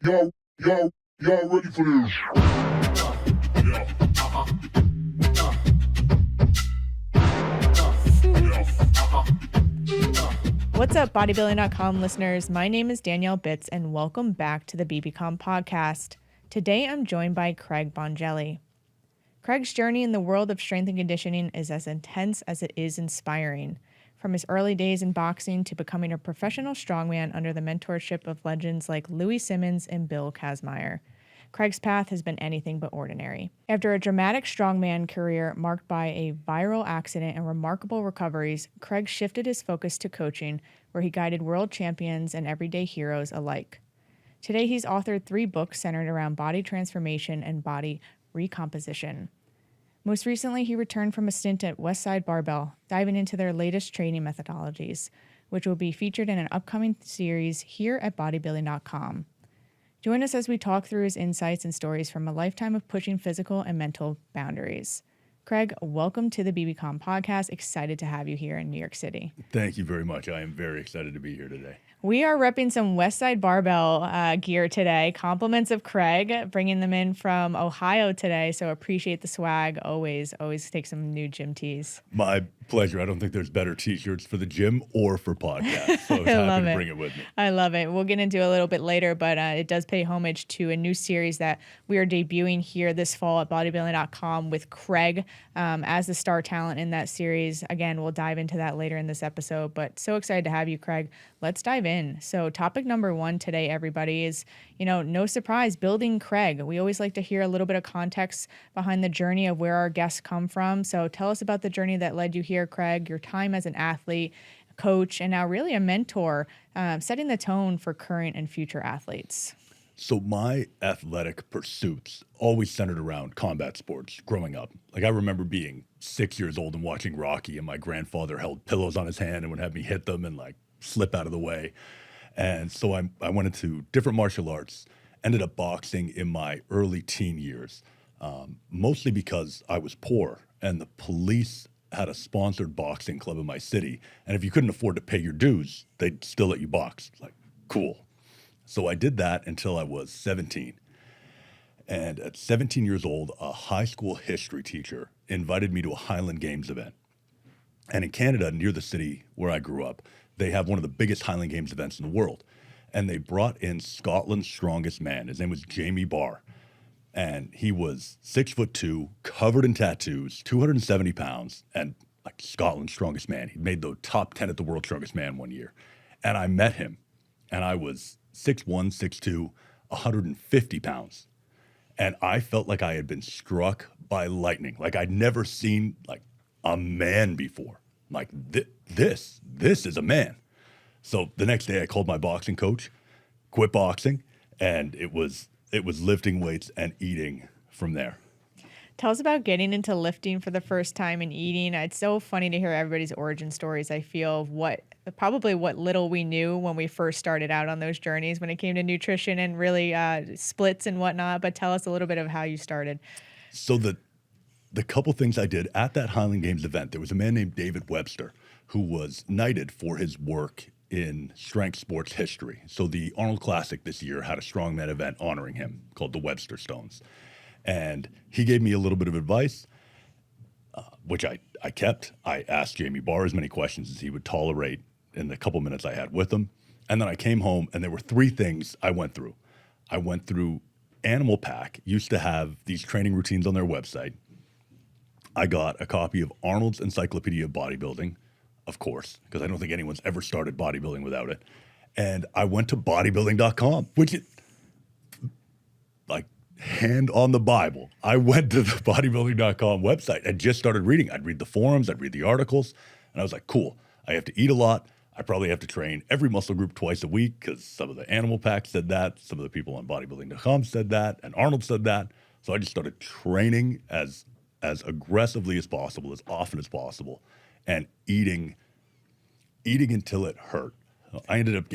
Yo, y'all ready for this? What's up, Bodybuilding.com listeners? My name is Danielle Bitts, and welcome back to the BBCom podcast. Today, I'm joined by Craig Bongelli. Craig's journey in the world of strength and conditioning is as intense as it is inspiring. From his early days in boxing to becoming a professional strongman under the mentorship of legends like Louie Simmons and Bill Kazmaier, Craig's path has been anything but ordinary. After a dramatic strongman career marked by a viral accident and remarkable recoveries, Craig shifted his focus to coaching, where he guided world champions and everyday heroes alike. Today, he's authored 3 books centered around body transformation and body recomposition. Most recently, he returned from a stint at Westside Barbell, diving into their latest training methodologies, which will be featured in an upcoming series here at Bodybuilding.com. Join us as we talk through his insights and stories from a lifetime of pushing physical and mental boundaries. Craig, welcome to the BBCom podcast. Excited to have you here in New York City. Thank you very much. I am very excited to be here today. We are repping some Westside Barbell gear today. Compliments of Craig, bringing them in from Ohio today. So appreciate the swag. Always take some new gym tees. My pleasure. I don't think there's better t-shirts for the gym or for podcasts. So I was happy to bring it with me. I love it. We'll get into it a little bit later, but it does pay homage to a new series that we are debuting here this fall at bodybuilding.com with Craig as the star talent in that series. Again, we'll dive into that later in this episode, but so excited to have you, Craig. Let's dive in. So topic number 1 today, everybody, is, no surprise, building Craig. We always like to hear a little bit of context behind the journey of where our guests come from. So tell us about the journey that led you here, Craig, your time as an athlete, coach, and now really a mentor, setting the tone for current and future athletes. So my athletic pursuits always centered around combat sports growing up. Like I remember being 6 years old and watching Rocky, and my grandfather held pillows on his hand and would have me hit them and slip out of the way. And so I went into different martial arts, ended up boxing in my early teen years, mostly because I was poor and the police had a sponsored boxing club in my city. And if you couldn't afford to pay your dues, they'd still let you box. Cool. So I did that until I was 17. And at 17 years old, a high school history teacher invited me to a Highland Games event. And in Canada, near the city where I grew up, they have one of the biggest Highland Games events in the world. And they brought in Scotland's strongest man. His name was Jamie Barr. And he was 6'2", covered in tattoos, 270 pounds, and Scotland's strongest man. He made the top 10 at the world's strongest man one year. And I met him, and I was 6'1", 6'2", 150 pounds. And I felt like I had been struck by lightning. I'd never seen a man before. This is a man. So the next day I called my boxing coach, quit boxing, and it was lifting weights and eating from there. Tell us about getting into lifting for the first time and eating. It's so funny to hear everybody's origin stories. I feel what little we knew when we first started out on those journeys when it came to nutrition and really splits and whatnot. But tell us a little bit of how you started. So the couple things I did at that Highland Games event, there was a man named David Webster who was knighted for his work in strength sports history. So the Arnold Classic this year had a strongman event honoring him called the Webster Stones. And he gave me a little bit of advice, which I kept. I asked Jamie Barr as many questions as he would tolerate in the couple minutes I had with him. And then I came home, and there were 3 things I went through. I went through Animal Pack, used to have these training routines on their website. I got a copy of Arnold's Encyclopedia of Bodybuilding, of course, because I don't think anyone's ever started bodybuilding without it. And I went to Bodybuilding.com, which is hand on the Bible. I went to the Bodybuilding.com website and just started reading. I'd read the forums, I'd read the articles, and I was like, cool, I have to eat a lot. I probably have to train every muscle group twice a week because some of the Animal Pack said that, some of the people on Bodybuilding.com said that, and Arnold said that. So I just started training as aggressively as possible, as often as possible, and eating until it hurt. I ended up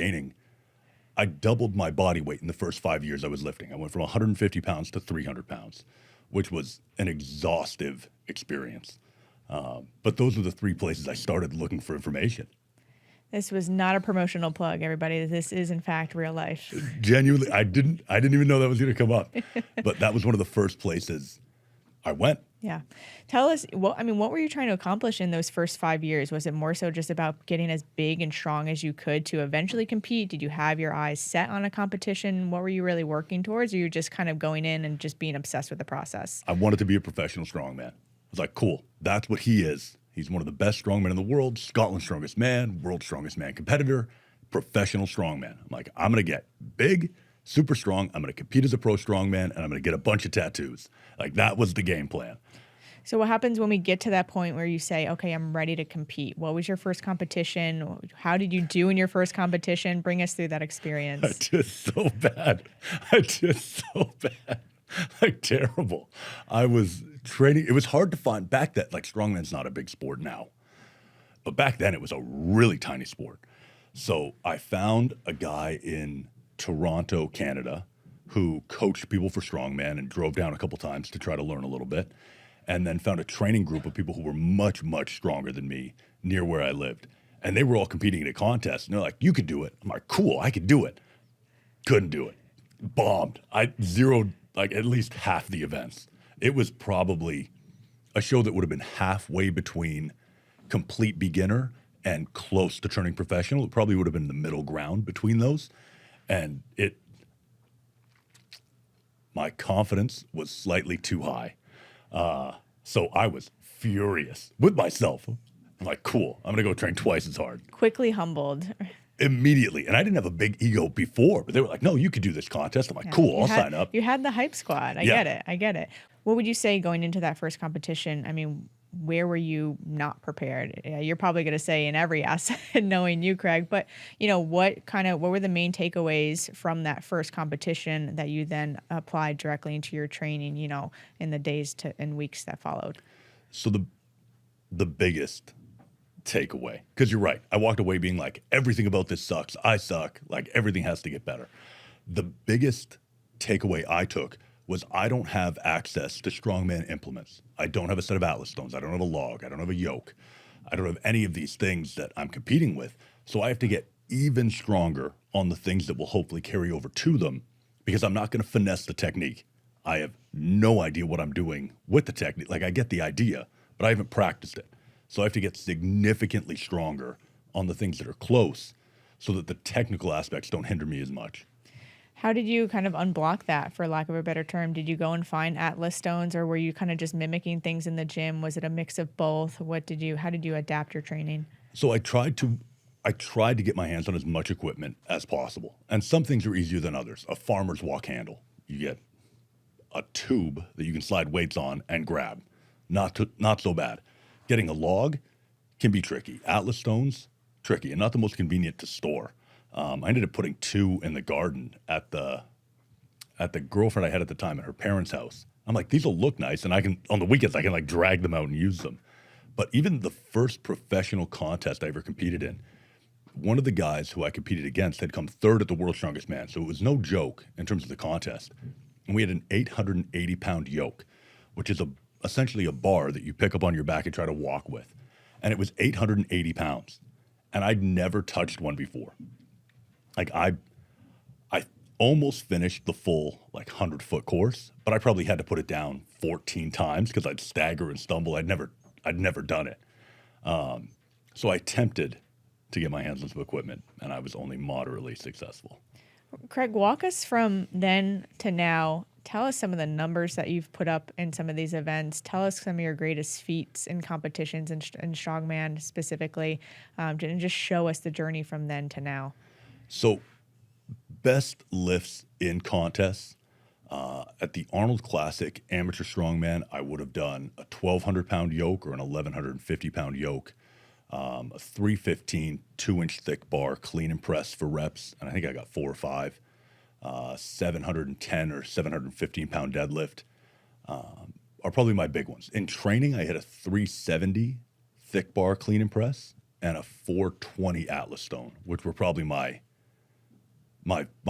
I doubled my body weight in the first 5 years I was lifting. I went from 150 pounds to 300 pounds, which was an exhaustive experience. But those were the 3 places I started looking for information. This was not a promotional plug, everybody. This is in fact real life. Genuinely, I didn't even know that was going to come up, but that was one of the first places I went. Yeah. Tell us, what were you trying to accomplish in those first 5 years? Was it more so just about getting as big and strong as you could to eventually compete? Did you have your eyes set on a competition? What were you really working towards? Or you just kind of going in and just being obsessed with the process? I wanted to be a professional strongman. I was like, cool, that's what he is. He's one of the best strongmen in the world, Scotland's strongest man, world's strongest man competitor, professional strongman. I'm like, I'm going to get big, super strong. I'm going to compete as a pro strongman, and I'm going to get a bunch of tattoos. Like, that was the game plan. So what happens when we get to that point where you say, okay, I'm ready to compete? What was your first competition? How did you do in your first competition? Bring us through that experience. I did so bad. Like, terrible. I was training. It was hard to find back then. Like, strongman's not a big sport now, but back then it was a really tiny sport. So I found a guy in Toronto, Canada, who coached people for strongman and drove down a couple times to try to learn a little bit. And then found a training group of people who were much, much stronger than me near where I lived. And they were all competing in a contest. And they're like, you could do it. I'm like, cool, I could do it. Couldn't do it. Bombed. I zeroed like at least half the events. It was probably a show that would have been halfway between complete beginner and close to turning professional. It probably would have been the middle ground between those. And my confidence was slightly too high. So I was furious with myself. I'm like, cool, I'm going to go train twice as hard. Quickly humbled. Immediately. And I didn't have a big ego before, but they were like, no, you could do this contest. I'm like, cool, I'll sign up. You had the hype squad. I get it. What would you say going into that first competition? I mean, where were you not prepared? You're probably going to say in every asset, knowing you, Craig, but what were the main takeaways from that first competition that you then applied directly into your training, in the days and weeks that followed? So the biggest takeaway, because you're right, I walked away being like, everything about this sucks. I suck. Like, everything has to get better. The biggest takeaway I took was I don't have access to strongman implements. I don't have a set of Atlas stones. I don't have a log. I don't have a yoke. I don't have any of these things that I'm competing with. So I have to get even stronger on the things that will hopefully carry over to them, because I'm not going to finesse the technique. I have no idea what I'm doing with the technique. Like, I get the idea, but I haven't practiced it. So I have to get significantly stronger on the things that are close so that the technical aspects don't hinder me as much. How did you kind of unblock that, for lack of a better term? Did you go and find Atlas stones, or were you kind of just mimicking things in the gym? Was it a mix of both? How did you adapt your training? So I tried to get my hands on as much equipment as possible. And some things are easier than others. A farmer's walk handle. You get a tube that you can slide weights on and grab. Not so bad. Getting a log can be tricky. Atlas stones, tricky, and not the most convenient to store. I ended up putting 2 in the garden at the girlfriend I had at the time at her parents' house. I'm like, these will look nice, and on the weekends I can like drag them out and use them. But even the first professional contest I ever competed in, one of the guys who I competed against had come 3rd at the World's Strongest Man, so it was no joke in terms of the contest. And we had an 880-pound yoke, which is essentially a bar that you pick up on your back and try to walk with. And it was 880 pounds. And I'd never touched one before. Like, I almost finished the full 100-foot course, but I probably had to put it down 14 times because I'd stagger and stumble. I'd never done it. So I attempted to get my hands on some equipment, and I was only moderately successful. Craig, walk us from then to now. Tell us some of the numbers that you've put up in some of these events. Tell us some of your greatest feats in competitions and strongman specifically, and just show us the journey from then to now. So, best lifts in contests. At the Arnold Classic Amateur Strongman, I would have done a 1,200-pound yoke or an 1,150-pound yoke, a 315 2-inch thick bar, clean and press for reps, and I think I got 4 or 5. 710 or 715-pound deadlift are probably my big ones. In training, I hit a 370 thick bar clean and press and a 420 Atlas stone, which were probably my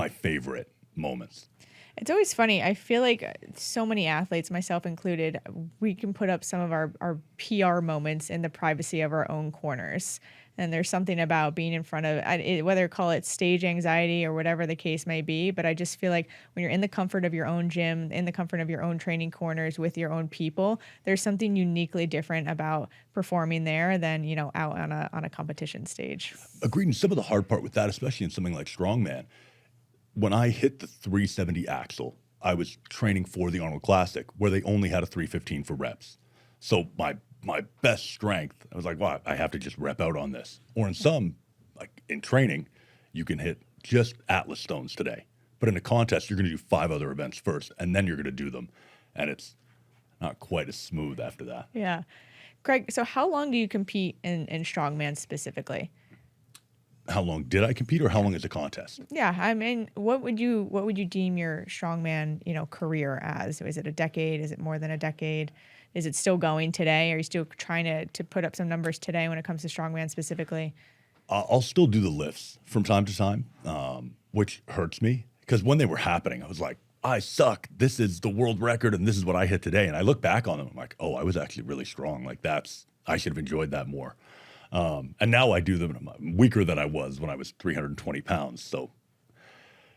favorite moments. It's always funny. I feel like so many athletes, myself included, we can put up some of our PR moments in the privacy of our own corners. And there's something about being in front of, whether call it stage anxiety or whatever the case may be. But I just feel like when you're in the comfort of your own gym, in the comfort of your own training corners with your own people, there's something uniquely different about performing there than, out on a competition stage. Agreed. And some of the hard part with that, especially in something like Strongman, when I hit the 370 axle, I was training for the Arnold Classic where they only had a 315 for reps. So my best strength, I was like, wow, I have to just rep out on this. Or in some, like in training, you can hit just Atlas stones today. But in a contest, you're going to do 5 other events first, and then you're going to do them. And it's not quite as smooth after that. Yeah. Craig, so how long do you compete in Strongman specifically? How long did I compete, or how long is a contest? Yeah, I mean, what would you deem your Strongman, career as? Is it a decade? Is it more than a decade? Is it still going today? Are you still trying to put up some numbers today when it comes to Strongman specifically? I'll still do the lifts from time to time, which hurts me because when they were happening, I was like, I suck. This is the world record, and this is what I hit today. And I look back on them, I'm like, oh, I was actually really strong. Like I should have enjoyed that more. And now I do them, and I'm weaker than I was when I was 320 pounds. So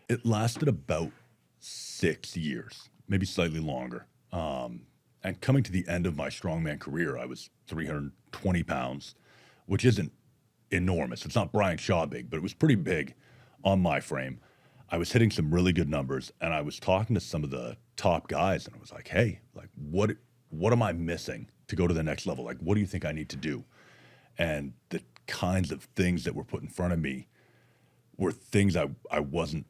it lasted about 6 years, maybe slightly longer. And coming to the end of my strongman career, I was 320 pounds, which isn't enormous. It's not Brian Shaw big, but it was pretty big on my frame. I was hitting some really good numbers, and I was talking to some of the top guys, and I was like, hey, like what am I missing to go to the next level? Like, what do you think I need to do? And the kinds of things that were put in front of me were things I wasn't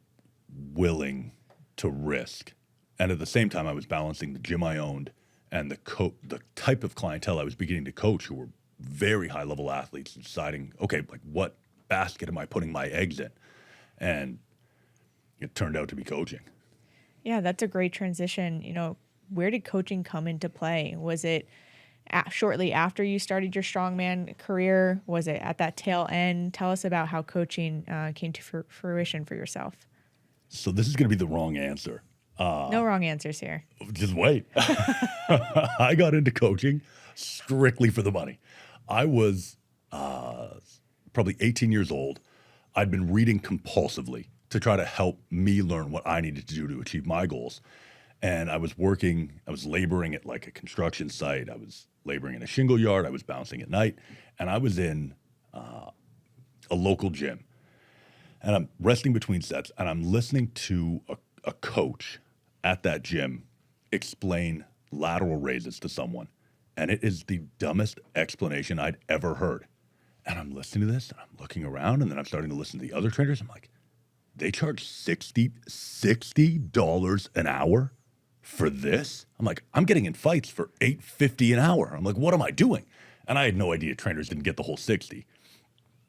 willing to risk. And at the same time, I was balancing the gym I owned and the type of clientele I was beginning to coach, who were very high level athletes, and deciding, okay, like what basket am I putting my eggs in? And it turned out to be coaching. Yeah, that's a great transition. Where did coaching come into play? Was it shortly after you started your strongman career? Was it at that tail end? Tell us about how coaching came to fruition for yourself. So this is going to be the wrong answer. No wrong answers here. Just wait. I got into coaching strictly for the money. I was probably 18 years old. I'd been reading compulsively to try to help me learn what I needed to do to achieve my goals. And I was laboring at like a construction site. I was laboring in a shingle yard. I was bouncing at night. And I was in a local gym. And I'm resting between sets, and I'm listening to a coach at that gym explain lateral raises to someone. And it is the dumbest explanation I'd ever heard. And I'm listening to this, and I'm looking around, and then I'm starting to listen to the other trainers. I'm like, they charge $60 an hour for this? I'm like, I'm getting in fights for $8.50 an hour. I'm like, what am I doing? And I had no idea trainers didn't get the whole 60.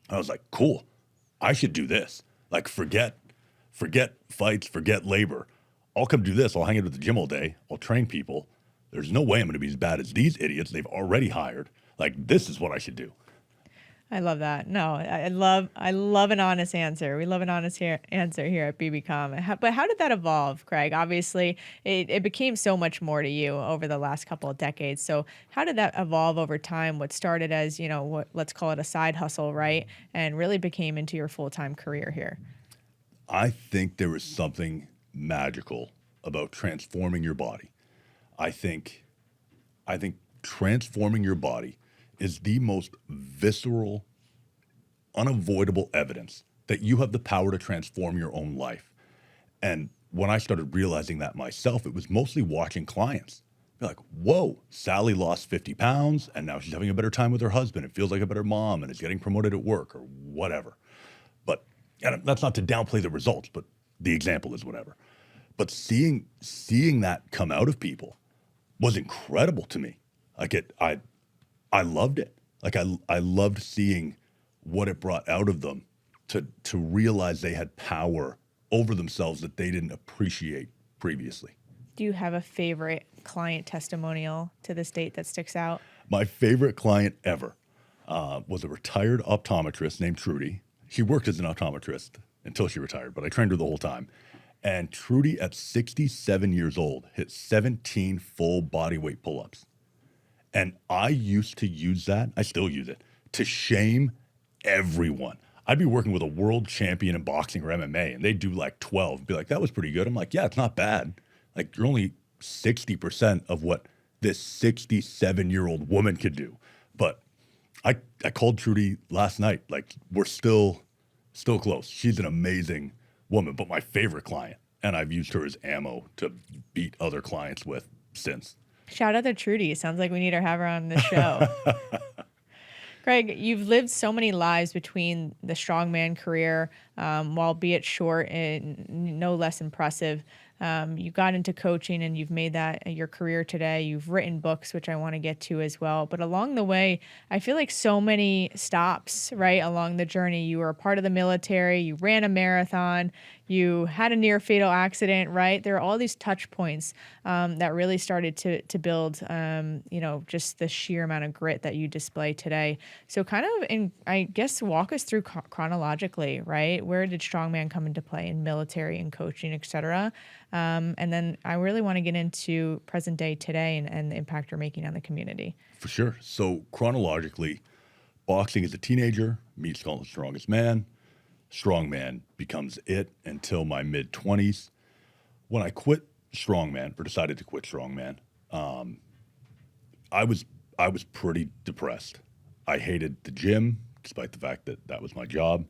I was like, cool, I should do this. Like, forget fights, forget labor. I'll come do this. I'll hang out at the gym all day. I'll train people. There's no way I'm going to be as bad as these idiots they've already hired. Like, this is what I should do. I love that. No, I love an honest answer. We love an honest answer here at BBCom. But how did that evolve, Craig? Obviously, it became so much more to you over the last couple of decades. So how did that evolve over time? What started as, let's call it a side hustle, right? And really became into your full-time career here. I think there is something magical about transforming your body. I think transforming your body is the most visceral, unavoidable evidence that you have the power to transform your own life. And when I started realizing that myself, it was mostly watching clients. Be like, whoa, Sally lost 50 pounds and now she's having a better time with her husband and feels like a better mom and is getting promoted at work or whatever. But and that's not to downplay the results, but the example is whatever. But seeing that come out of people was incredible to me. Like I loved it. Like I loved seeing what it brought out of them to realize they had power over themselves that they didn't appreciate previously. Do you have a favorite client testimonial to this date that sticks out? My favorite client ever was a retired optometrist named Trudy. She worked as an optometrist until she retired, but I trained her the whole time. And Trudy, at 67 years old, hit 17 full body weight pull-ups. And I used to use that, I still use it, to shame everyone. I'd be working with a world champion in boxing or MMA, and they'd do like 12. Be like, that was pretty good. I'm like, yeah, it's not bad. Like, you're only 60% of what this 67-year-old woman could do. But I called Trudy last night. Like, we're still close. She's an amazing woman, but my favorite client. And I've used her as ammo to beat other clients with since. Shout out to Trudy. Sounds like we need to have her on the show. Craig, you've lived so many lives between the strongman career, while be it short and no less impressive. You got into coaching and you've made that your career today. You've written books, which I want to get to as well. But along the way, I feel like so many stops, right, along the journey. You were a part of the military. You ran a marathon. You had a near fatal accident, right? There are all these touch points that really started to build, just the sheer amount of grit that you display today. So kind of, I guess, walk us through chronologically, right? Where did strongman come into play in military and coaching, et cetera? And then I really want to get into present day today and the impact you're making on the community. For sure. So chronologically, boxing as a teenager, meets called the strongest man. Strongman becomes it until my mid-20s. When I quit strongman, or decided to quit strongman, I was pretty depressed. I hated the gym, despite the fact that that was my job.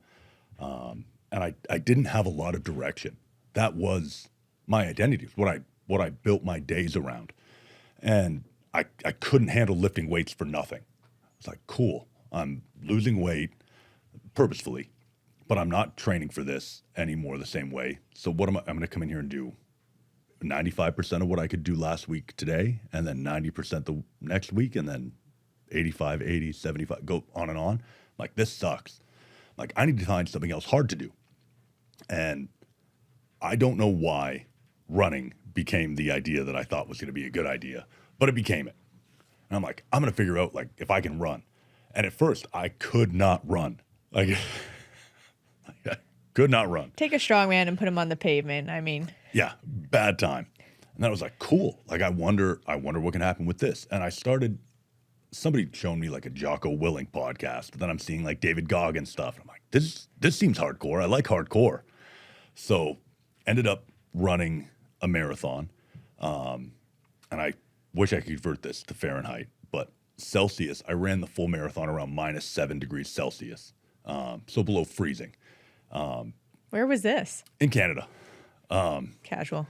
And I didn't have a lot of direction. That was my identity, what I built my days around. And I couldn't handle lifting weights for nothing. It's like, cool, I'm losing weight purposefully, but I'm not training for this anymore the same way. So what I'm going to come in here and do 95% of what I could do last week today, and then 90% the next week, and then 85, 80, 75, go on and on. Like, this sucks. Like, I need to find something else hard to do. And I don't know why running became the idea that I thought was going to be a good idea, but it became it. And I'm like, I'm going to figure out, like, if I can run. And at first, I could not run. Like, I could not run. Take a strongman and put him on the pavement. I mean, yeah, bad time. And then I was like, cool. Like, I wonder what can happen with this. And I started, somebody showed me like a Jocko Willink podcast. Then I'm seeing like David Goggins stuff. I'm like, this seems hardcore. I like hardcore. So ended up running a marathon. And I wish I could convert this to Fahrenheit, but Celsius, I ran the full marathon around -7 degrees Celsius. So below freezing. where was this? In Canada. Casual.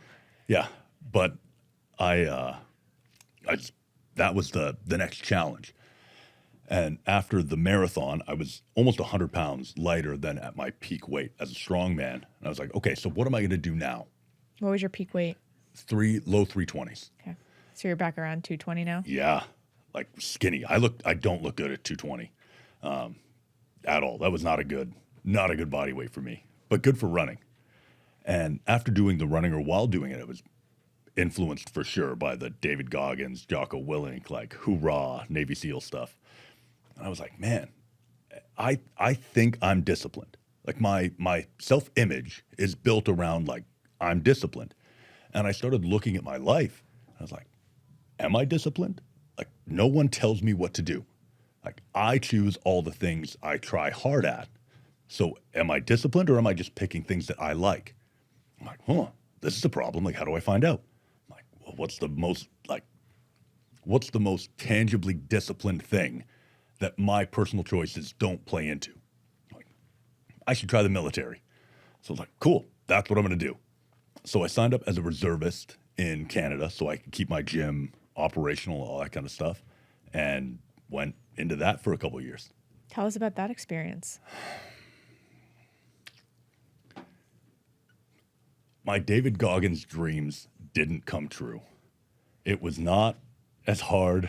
Yeah, but I that was the next challenge. And after the marathon, I was almost 100 pounds lighter than at my peak weight as a strongman. And I was like, okay, so what am I going to do now? What was your peak weight? Low 320s. Okay. So you're back around 220 now? Yeah, like skinny. I don't look good at 220 at all. That was not a good body weight for me, but good for running. And after doing the running, or while doing it, it was influenced for sure by the David Goggins, Jocko Willink, like hoorah, Navy SEAL stuff. And I was like, man, I think I'm disciplined. Like my self-image is built around like I'm disciplined. And I started looking at my life. And I was like, am I disciplined? Like, no one tells me what to do. Like, I choose all the things I try hard at. So am I disciplined, or am I just picking things that I like? I'm like, this is a problem. Like, how do I find out? I'm like, well, what's the most tangibly disciplined thing that my personal choices don't play into? I'm like, I should try the military. So I was like, cool, that's what I'm going to do. So I signed up as a reservist in Canada so I could keep my gym operational, all that kind of stuff, and went into that for a couple of years. Tell us about that experience. My David Goggins dreams didn't come true. It was not as hard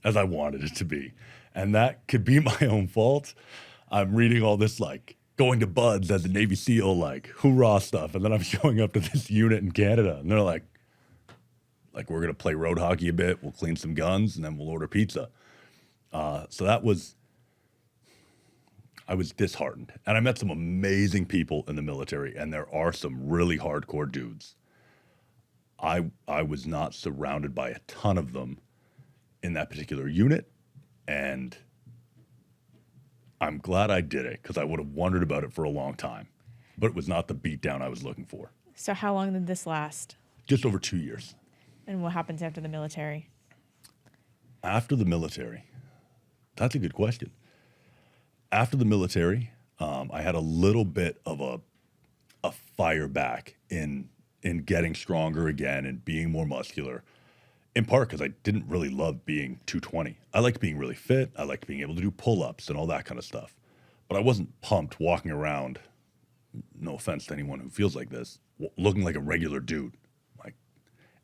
as I wanted it to be. And that could be my own fault. I'm reading all this, like, going to Buds as a Navy SEAL, like, hoorah stuff. And then I'm showing up to this unit in Canada, and they're like, we're going to play road hockey a bit, we'll clean some guns, and then we'll order pizza. So I was disheartened. And I met some amazing people in the military, and there are some really hardcore dudes. I was not surrounded by a ton of them in that particular unit, and I'm glad I did it because I would have wondered about it for a long time. But it was not the beatdown I was looking for. So how long did this last? Just over 2 years. And what happens after the military? After the military, that's a good question. After the military, I had a little bit of a fire back in getting stronger again and being more muscular. In part because I didn't really love being 220. I liked being really fit. I liked being able to do pull-ups and all that kind of stuff. But I wasn't pumped walking around, no offense to anyone who feels like this, looking like a regular dude.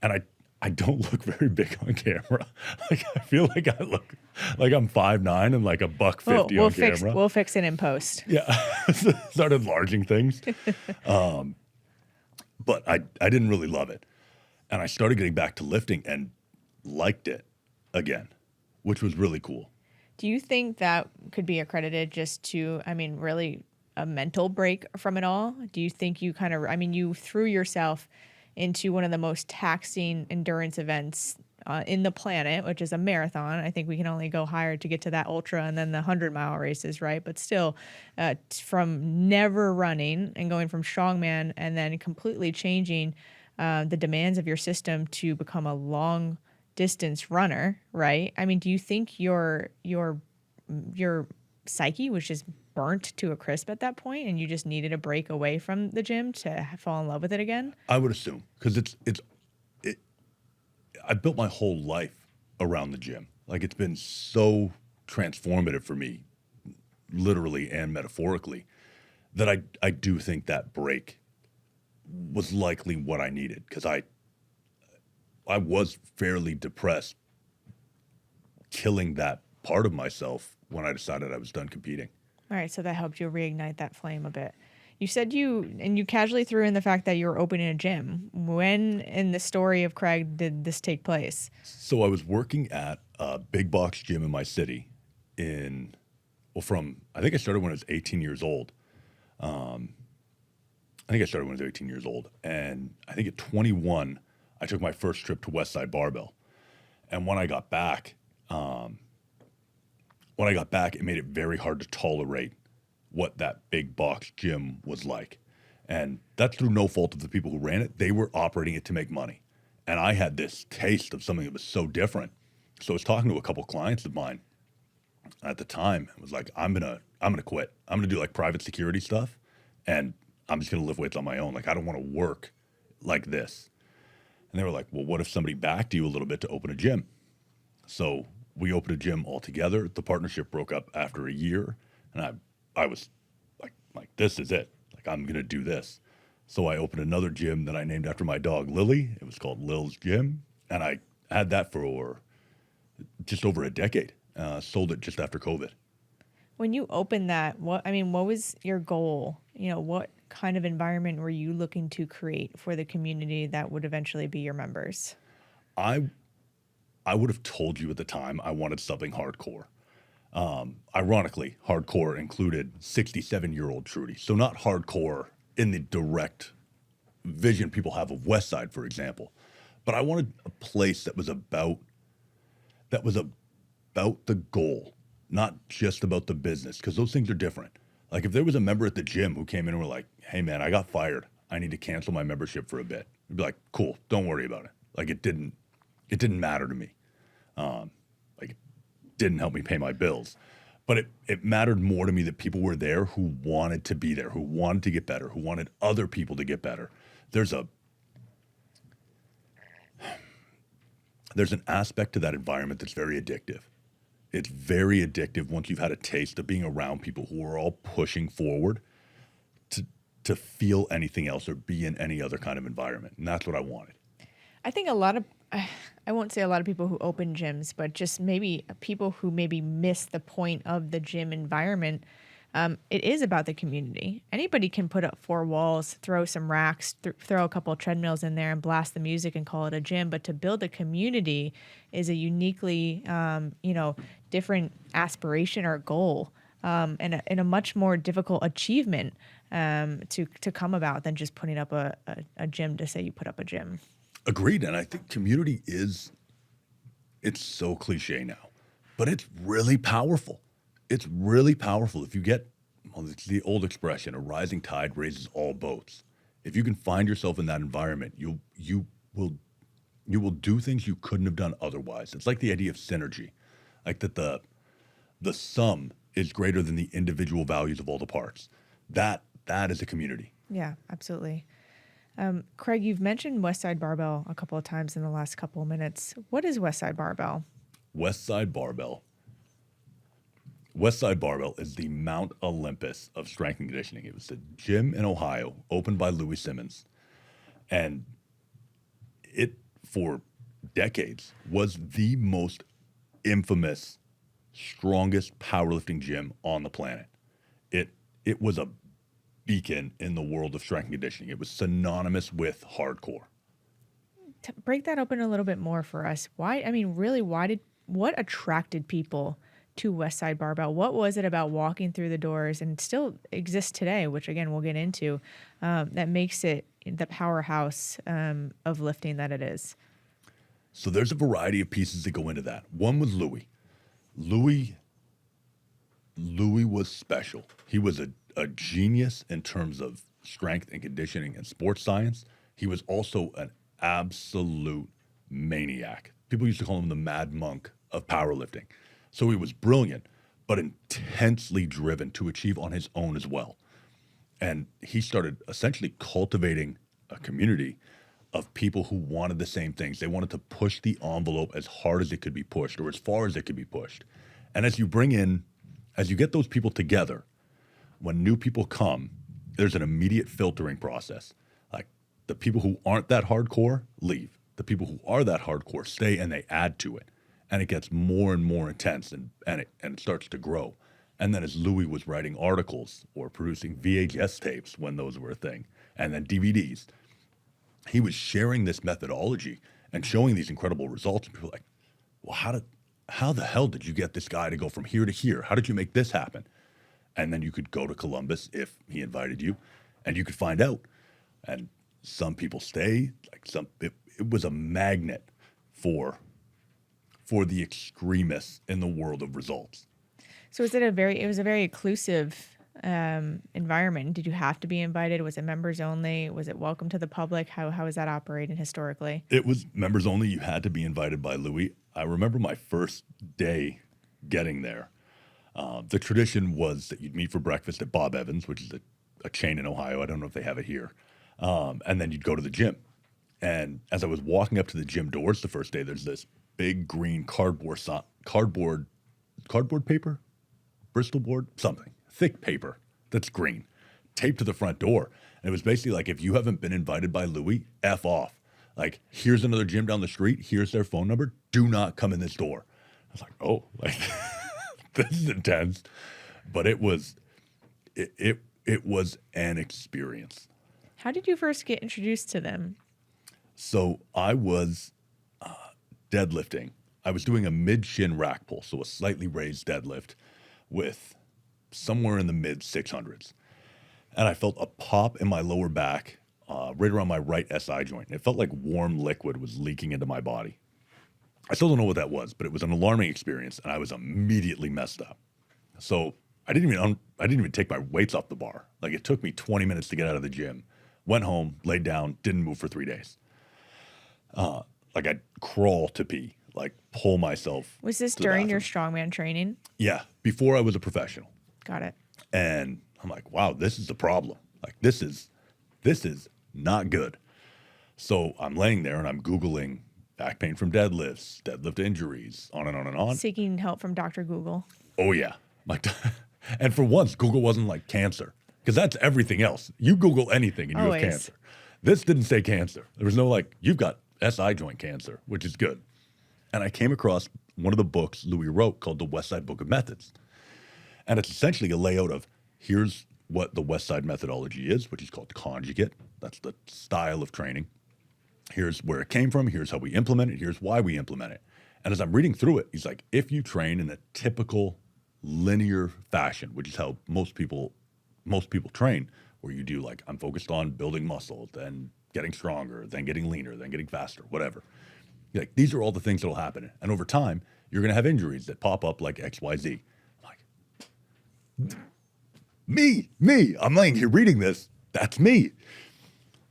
And I don't look very big on camera. Like I feel like I look like I'm 5'9" and like $150 on camera. We'll fix it in post. Yeah, start enlarging things. But I didn't really love it. And I started getting back to lifting and liked it again, which was really cool. Do you think that could be accredited just to, really a mental break from it all? Do you think you you threw yourself into one of the most taxing endurance events in the planet, which is a marathon. I think we can only go higher to get to that ultra and then the 100-mile races, right? But still, from never running and going from strongman and then completely changing the demands of your system to become a long distance runner, right? Do you think your psyche was just burnt to a crisp at that point and you just needed a break away from the gym to fall in love with it again? I would assume, because I built my whole life around the gym. Like, it's been so transformative for me, literally and metaphorically, that I do think that break was likely what I needed, because I was fairly depressed, killing that part of myself when I decided I was done competing. All right, so that helped you reignite that flame a bit. You said you casually threw in the fact that you were opening a gym. When in the story of Craig did this take place? So I was working at a big box gym in my city I think I started when I was 18 years old. And I think at 21, I took my first trip to Westside Barbell. And when I got back, it made it very hard to tolerate what that big box gym was like. And that's through no fault of the people who ran it. They were operating it to make money. And I had this taste of something that was so different. So I was talking to a couple clients of mine at the time and was like, I'm gonna quit. I'm gonna do like private security stuff and I'm just gonna lift weights on my own. Like, I don't want to work like this. And they were like, well, what if somebody backed you a little bit to open a gym? So we opened a gym all together. The partnership broke up after a year. And I was like, this is it. Like, I'm going to do this. So I opened another gym that I named after my dog, Lily. It was called Lil's Gym. And I had that for just over a decade. Sold it just after COVID. When you opened that, what was your goal? What kind of environment were you looking to create for the community that would eventually be your members? I would have told you at the time I wanted something hardcore. Ironically, hardcore included 67-year-old Trudy. So not hardcore in the direct vision people have of Westside, for example. But I wanted a place that was about the goal, not just about the business, because those things are different. Like, if there was a member at the gym who came in and were like, hey, man, I got fired. I need to cancel my membership for a bit. I'd be like, cool, don't worry about it. Like, it didn't matter to me. It didn't help me pay my bills. But it mattered more to me that people were there who wanted to be there, who wanted to get better, who wanted other people to get better. There's an aspect to that environment that's very addictive. It's very addictive once you've had a taste of being around people who are all pushing forward to feel anything else or be in any other kind of environment. And that's what I wanted. I think I won't say a lot of people who open gyms, but just maybe people who maybe miss the point of the gym environment. It is about the community. Anybody can put up 4 walls, throw some racks, throw a couple of treadmills in there and blast the music and call it a gym. But to build a community is a uniquely, different aspiration or goal, and a much more difficult achievement to come about than just putting up a gym to say you put up a gym. Agreed. And I think community it's so cliche now, but it's really powerful. it's really powerful if you get, well, it's the old expression, a rising tide raises all boats. If you can find yourself in that environment, you will do things you couldn't have done otherwise. It's like the idea of synergy, like that the sum is greater than the individual values of all the parts. That is a community. Yeah, absolutely. Craig, you've mentioned Westside Barbell a couple of times in the last couple of minutes. What is Westside Barbell? Westside Barbell. Westside Barbell is the Mount Olympus of strength and conditioning. It was a gym in Ohio opened by Louie Simmons. And it, for decades, was the most infamous, strongest powerlifting gym on the planet. It was a beacon in the world of strength and conditioning. It was synonymous with hardcore. Break that open a little bit more for us. What attracted people to Westside Barbell? What was it about walking through the doors, and still exists today, which again we'll get into, that makes it the powerhouse of lifting that it is? So there's a variety of pieces that go into that. One was Louie. Louie was special. He was a genius in terms of strength and conditioning and sports science. He was also an absolute maniac. People used to call him the mad monk of powerlifting. So he was brilliant, but intensely driven to achieve on his own as well. And he started essentially cultivating a community of people who wanted the same things. They wanted to push the envelope as hard as it could be pushed, or as far as it could be pushed. And as you get those people together, when new people come, there's an immediate filtering process. Like, the people who aren't that hardcore leave. The people who are that hardcore stay, and they add to it. And it gets more and more intense, and it starts to grow. And then as Louie was writing articles or producing VHS tapes when those were a thing, and then DVDs, he was sharing this methodology and showing these incredible results. And people were like, well, how the hell did you get this guy to go from here to here? How did you make this happen? And then you could go to Columbus if he invited you, and you could find out. And some people stay. It was a magnet for the extremists in the world of results. So it was a very inclusive environment. Did you have to be invited? Was it members only? Was it welcome to the public? How was that operating historically? It was members only. You had to be invited by Louie. I remember my first day getting there. The tradition was that you'd meet for breakfast at Bob Evans, which is a chain in Ohio. I don't know if they have it here. And then you'd go to the gym. And as I was walking up to the gym doors the first day, there's this big green cardboard paper, Bristol board, something, thick paper that's green, taped to the front door. And it was basically like, if you haven't been invited by Louie, F off. Like, here's another gym down the street. Here's their phone number. Do not come in this door. I was like, oh, like this is intense. But it was an experience. How did you first get introduced to them? So I was deadlifting. I was doing a mid-shin rack pull, so a slightly raised deadlift with somewhere in the mid-600s. And I felt a pop in my lower back, right around my right SI joint. It felt like warm liquid was leaking into my body. I still don't know what that was, but it was an alarming experience, and I was immediately messed up. So I didn't even take my weights off the bar. Like, it took me 20 minutes to get out of the gym. Went home, laid down, didn't move for 3 days. Like, I'd crawl to pee, like pull myself. Was this during your strongman training? Yeah, before I was a professional. Got it. And I'm like, wow, this is the problem. Like, this is not good. So I'm laying there and I'm Googling back pain from deadlifts, deadlift injuries, on and on and on. Seeking help from Dr. Google. Oh yeah. And for once, Google wasn't like cancer, because that's everything else. You Google anything and you Always. have cancer. This didn't say cancer. There was no like, you've got SI joint cancer, which is good. And I came across one of the books Louie wrote called The Westside Book of Methods. And it's essentially a layout of, here's what the Westside methodology is, which is called conjugate. That's the style of training. Here's where it came from. Here's how we implement it. Here's why we implement it. And as I'm reading through it, he's like, if you train in a typical linear fashion, which is how most people train, where you do like, I'm focused on building muscle, then getting stronger, then getting leaner, then getting faster, whatever. Like, these are all the things that'll happen. And over time, you're going to have injuries that pop up like XYZ. I'm like, Me. I'm laying here reading this. That's me.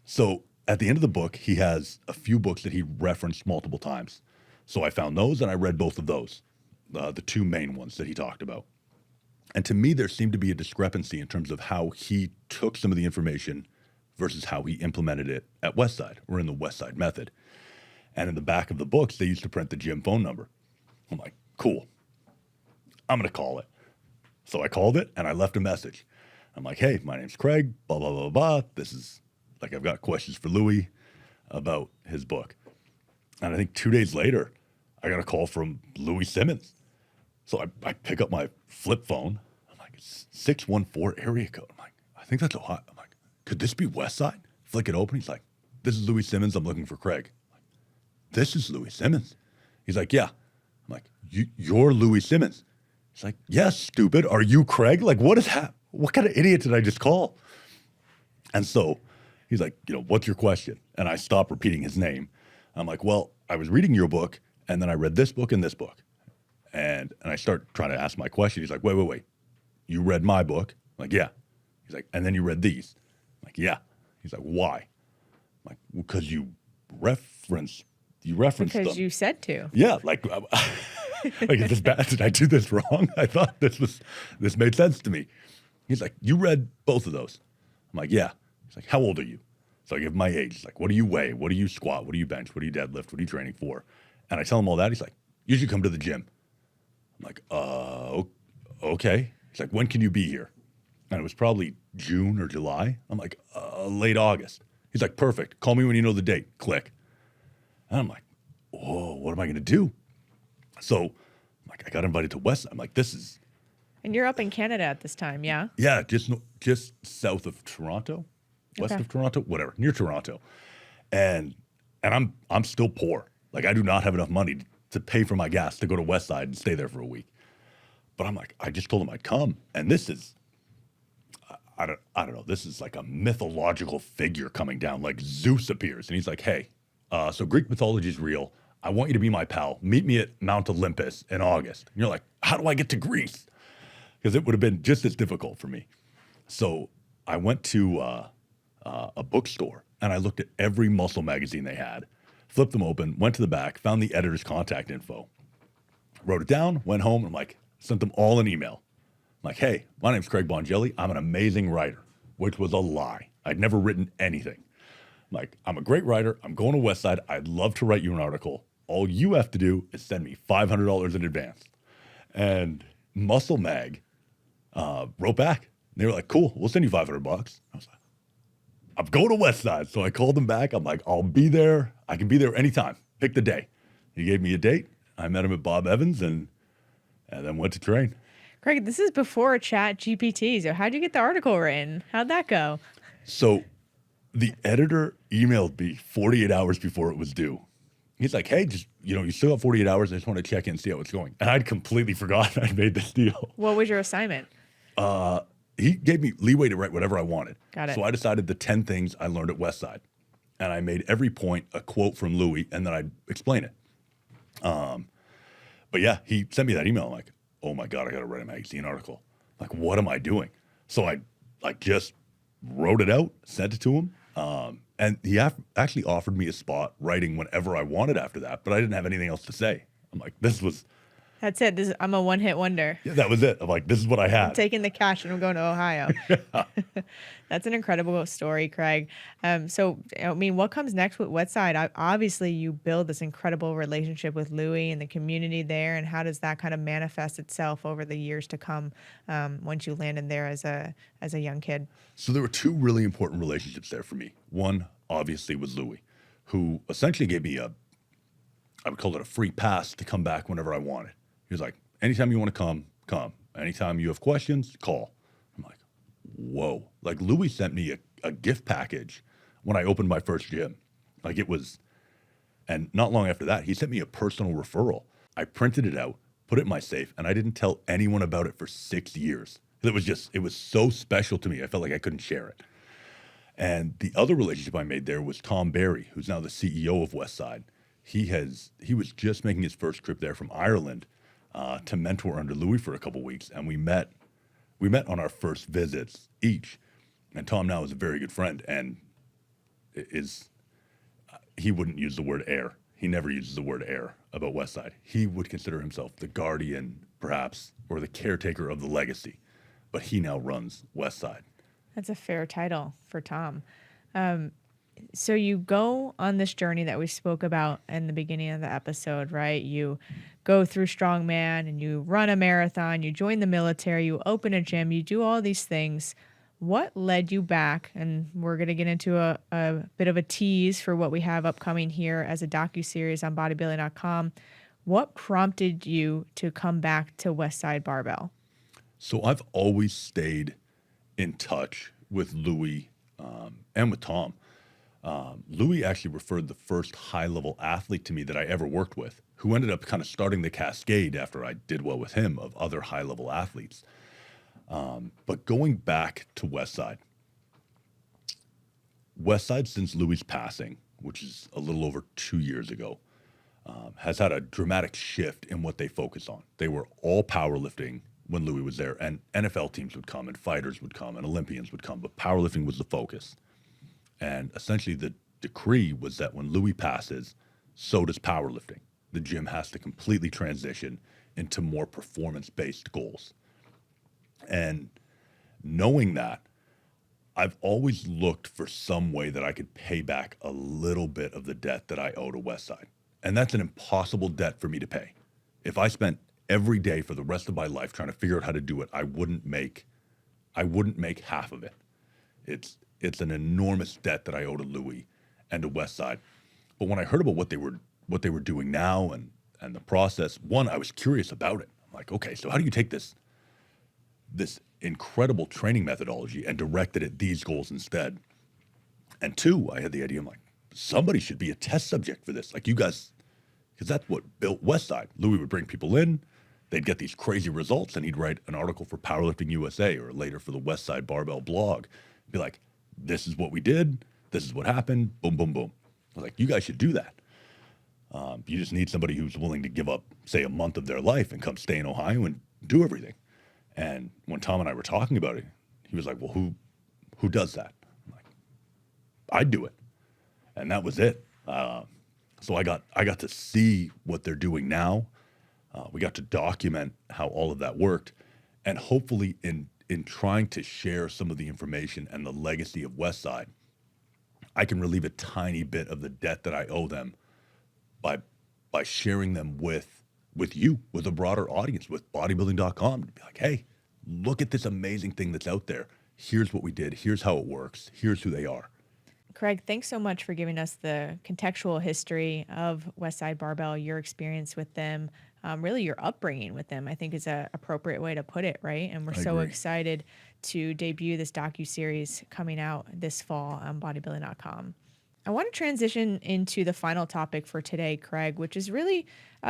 So at the end of the book, he has a few books that he referenced multiple times. So I found those and I read both of those, the two main ones that he talked about. And to me, there seemed to be a discrepancy in terms of how he took some of the information versus how he implemented it at Westside, or in the Westside method. And in the back of the books, they used to print the gym phone number. I'm like, cool. I'm going to call it. So I called it and I left a message. I'm like, hey, my name's Craig, blah, blah, blah, blah. This is, like, I've got questions for Louie about his book. And I think 2 days later, I got a call from Louie Simmons. So I pick up my flip phone. I'm like, it's 614 area code. I'm like, I think that's Ohio. I'm like, could this be Westside? Flick it open. He's like, this is Louie Simmons. I'm looking for Craig. I'm like, this is Louie Simmons. He's like, yeah. I'm like, you're Louie Simmons. He's like, yes, stupid. Are you Craig? Like, what is that? What kind of idiot did I just call? And so he's like, what's your question? And I stop repeating his name. I'm like, well, I was reading your book, and then I read this book and this book. And I start trying to ask my question. He's like, wait. You read my book? I'm like, yeah. He's like, and then you read these? I'm like, yeah. He's like, why? I'm like, well, because you referenced Because them. you said to. Yeah, like is this bad? Did I do this wrong? I thought this made sense to me. He's like, you read both of those? I'm like, yeah. He's like, how old are you? So I give him my age. He's like, what do you weigh? What do you squat? What do you bench? What do you deadlift? What are you training for? And I tell him all that. He's like, you should come to the gym. I'm like, okay. He's like, when can you be here? And it was probably June or July. I'm like, late August. He's like, perfect. Call me when you know the date. Click. And I'm like, whoa, what am I going to do? So I got invited to West. I'm like, this is. And you're up in Canada at this time, yeah? Yeah, just south of Toronto, west of Toronto, whatever, near Toronto. And I'm still poor. Like, I do not have enough money to pay for my gas to go to Westside and stay there for a week. But I'm like, I just told him I'd come. And this is, I don't know, this is like a mythological figure coming down. Like Zeus appears and he's like, hey, so Greek mythology is real. I want you to be my pal. Meet me at Mount Olympus in August. And you're like, how do I get to Greece? Because it would have been just as difficult for me. So I went to a bookstore and I looked at every muscle magazine they had, flipped them open, went to the back, found the editor's contact info, wrote it down, went home, and I'm like, sent them all an email. I'm like, hey, my name's Craig Bongelli. I'm an amazing writer, which was a lie. I'd never written anything. I'm like, I'm a great writer. I'm going to Westside. I'd love to write you an article. All you have to do is send me $500 in advance. And Muscle Mag wrote back. They were like, cool, we'll send you $500. I was like, I'm going to Westside. So I called them back. I'm like, I'll be there. I can be there anytime. Pick the day. He gave me a date. I met him at Bob Evans and then went to train. Craig, this is before Chat GPT. So how'd you get the article written? How'd that go? So the editor emailed me 48 hours before it was due. He's like, hey, just, you still have 48 hours. I just want to check in and see how it's going. And I'd completely forgotten I'd made this deal. What was your assignment? He gave me leeway to write whatever I wanted. Got it. So I decided the 10 things I learned at Westside. And I made every point a quote from Louie, and then I'd explain it. But yeah, he sent me that email. I'm like, oh my God, I got to write a magazine article. Like, what am I doing? So I just wrote it out, sent it to him. And he actually offered me a spot writing whenever I wanted after that, but I didn't have anything else to say. I'm like, That's it. I'm a one-hit wonder. Yeah, that was it. I'm like, this is what I had. I'm taking the cash and I'm going to Ohio. That's an incredible story, Craig. So, what comes next with Westside? Obviously, you build this incredible relationship with Louie and the community there. And how does that kind of manifest itself over the years to come once you land in there as a young kid? So there were two really important relationships there for me. One, obviously, was Louie, who essentially gave me I would call it a free pass to come back whenever I wanted. He was like, anytime you want to come. Anytime you have questions, call. I'm like, whoa. Like, Louie sent me a gift package when I opened my first gym. Like, it was, and not long after that, he sent me a personal referral. I printed it out, put it in my safe, and I didn't tell anyone about it for 6 years. It was so special to me. I felt like I couldn't share it. And the other relationship I made there was Tom Barry, who's now the CEO of Westside. He was just making his first trip there from Ireland to mentor under Louie for a couple weeks, and we met we met on our first visits each. And Tom now is a very good friend and he wouldn't use the word heir. He never uses the word heir about Westside. He would consider himself the guardian, perhaps, or the caretaker of the legacy. But he now runs Westside. That's a fair title for Tom. So you go on this journey that we spoke about in the beginning of the episode, right? You go through Strongman and you run a marathon, you join the military, you open a gym, you do all these things. What led you back? And we're going to get into a bit of a tease for what we have upcoming here as a docuseries on Bodybuilding.com. What prompted you to come back to Westside Barbell? So I've always stayed in touch with Louie and with Tom. Louie actually referred the first high-level athlete to me that I ever worked with, who ended up kind of starting the cascade after I did well with him of other high-level athletes. But going back to Westside since Louie's passing, which is a little over 2 years ago, has had a dramatic shift in what they focus on. They were all powerlifting when Louie was there, and NFL teams would come and fighters would come and Olympians would come, but powerlifting was the focus. And essentially the decree was that when Louie passes, so does powerlifting. The gym has to completely transition into more performance-based goals. And knowing that, I've always looked for some way that I could pay back a little bit of the debt that I owe to Westside. And that's an impossible debt for me to pay. If I spent every day for the rest of my life trying to figure out how to do it, I wouldn't make half of it. It's an enormous debt that I owe to Louie and to Westside. But when I heard about what they were doing now and the process, one, I was curious about it. I'm like, okay, so how do you take this incredible training methodology and direct it at these goals instead? And two, I had the idea, I'm like, somebody should be a test subject for this. Like you guys, because that's what built Westside. Louie would bring people in, they'd get these crazy results, and he'd write an article for Powerlifting USA or later for the Westside Barbell blog. Be like, this is what we did, this is what happened, boom, boom, boom. I was like, you guys should do that. You just need somebody who's willing to give up, say, a month of their life and come stay in Ohio and do everything. And when Tom and I were talking about it, he was like, well, who does that? I'm like, I'd do it. And that was it. So I got to see what they're doing now. We got to document how all of that worked. And hopefully in trying to share some of the information and the legacy of Westside, I can relieve a tiny bit of the debt that I owe them by sharing them with you, with a broader audience, with Bodybuilding.com, to be like, hey, look at this amazing thing that's out there. Here's what we did. Here's how it works. Here's who they are. Craig, thanks so much for giving us the contextual history of Westside Barbell, your experience with them, really your upbringing with them, I think is an appropriate way to put it, right? And we're so excited to debut this docuseries coming out this fall on Bodybuilding.com. I want to transition into the final topic for today, Craig, which is really,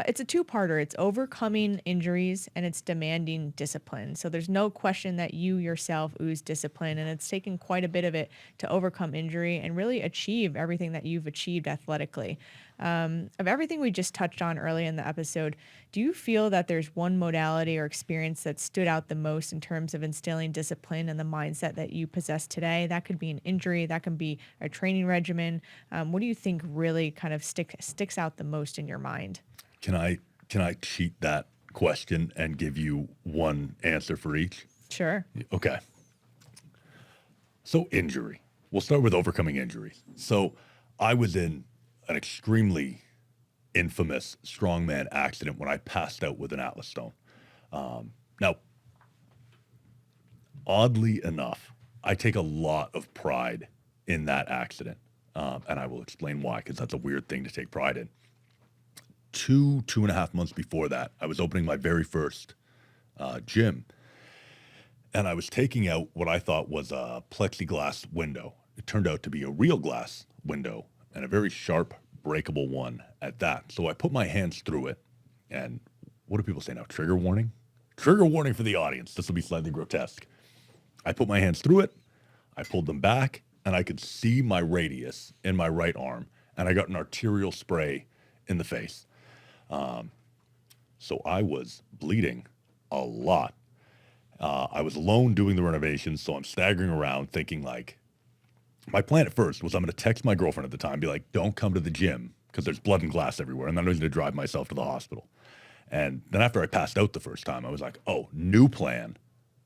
it's a two-parter. It's overcoming injuries and it's demanding discipline. So there's no question that you yourself ooze discipline, and it's taken quite a bit of it to overcome injury and really achieve everything that you've achieved athletically. Of everything we just touched on early in the episode, do you feel that there's one modality or experience that stood out the most in terms of instilling discipline and the mindset that you possess today? That could be an injury, that can be a training regimen. What do you think really kind of sticks out the most in your mind? Can I cheat that question and give you one answer for each? Sure. Okay. So injury. We'll start with overcoming injuries. So I was in an extremely infamous strongman accident when I passed out with an Atlas stone. Now, oddly enough, I take a lot of pride in that accident. And I will explain why, because that's a weird thing to take pride in. 2.5 months before that, I was opening my very first gym. And I was taking out what I thought was a plexiglass window. It turned out to be a real glass window, and a very sharp, breakable one at that. So I put my hands through it, and what do people say now? Trigger warning? Trigger warning for the audience. This will be slightly grotesque. I put my hands through it, I pulled them back, and I could see my radius in my right arm, and I got an arterial spray in the face. So I was bleeding a lot. I was alone doing the renovations, so I'm staggering around thinking like, my plan at first was I'm going to text my girlfriend at the time, be like, don't come to the gym because there's blood and glass everywhere, and then I was going to drive myself to the hospital. And then after I passed out the first time, I was like, oh, new plan.